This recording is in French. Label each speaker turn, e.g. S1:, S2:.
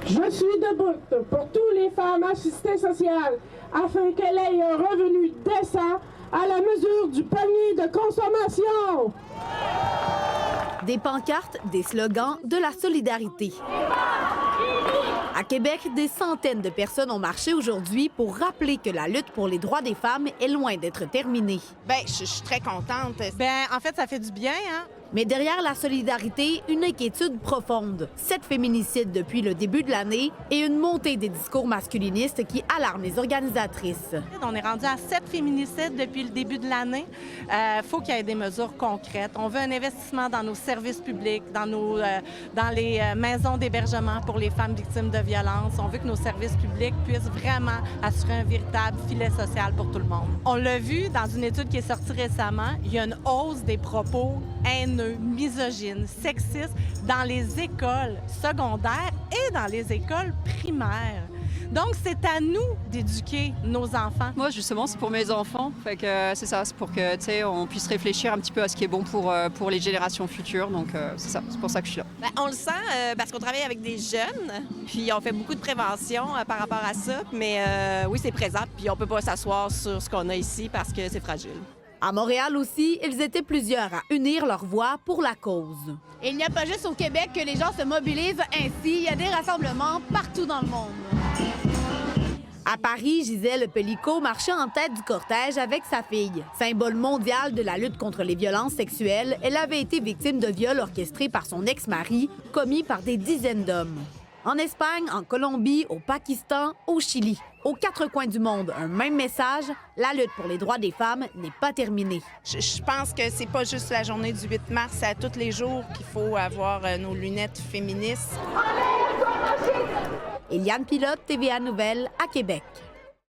S1: Je suis debout pour toutes les femmes assistées sociales afin qu'elles aient un revenu décent à la mesure du panier de consommation.
S2: Des pancartes, des slogans, de la solidarité. À Québec, des centaines de personnes ont marché aujourd'hui pour rappeler que la lutte pour les droits des femmes est loin d'être terminée.
S3: Bien, je suis très contente.
S4: En fait, ça fait du bien, hein?
S2: Mais derrière la solidarité, une inquiétude profonde. 7 féminicides depuis le début de l'année et une montée des discours masculinistes qui alarment les organisatrices.
S4: On est rendu à 7 féminicides depuis le début de l'année. Faut qu'il y ait des mesures concrètes. On veut un investissement dans nos services publics, dans les maisons d'hébergement pour les femmes victimes de violences. On veut que nos services publics puissent vraiment assurer un véritable filet social pour tout le monde. On l'a vu dans une étude qui est sortie récemment, il y a une hausse des propos haineux, misogynes, sexistes dans les écoles secondaires et dans les écoles primaires. Donc, c'est à nous d'éduquer nos enfants.
S5: Moi, justement, c'est pour mes enfants. Fait que c'est ça, c'est pour que, tu sais, on puisse réfléchir un petit peu à ce qui est bon pour les générations futures. Donc, c'est ça, c'est pour ça que je suis là.
S3: Bien, on le sent parce qu'on travaille avec des jeunes, puis on fait beaucoup de prévention par rapport à ça. Mais oui, c'est présent, puis on peut pas s'asseoir sur ce qu'on a ici parce que c'est fragile.
S2: À Montréal aussi, ils étaient plusieurs à unir leur voix pour la cause.
S6: Et il n'y a pas juste au Québec que les gens se mobilisent ainsi. Il y a des rassemblements partout dans le monde.
S2: À Paris, Gisèle Pellicot marchait en tête du cortège avec sa fille. Symbole mondial de la lutte contre les violences sexuelles, elle avait été victime de viols orchestrés par son ex-mari, commis par des dizaines d'hommes. En Espagne, en Colombie, au Pakistan, au Chili. Aux 4 coins du monde, un même message, la lutte pour les droits des femmes n'est pas terminée.
S3: Je pense que c'est pas juste la journée du 8 mars, c'est à tous les jours qu'il faut avoir nos lunettes féministes.
S2: Eliane Pilote, TVA Nouvelles, à Québec.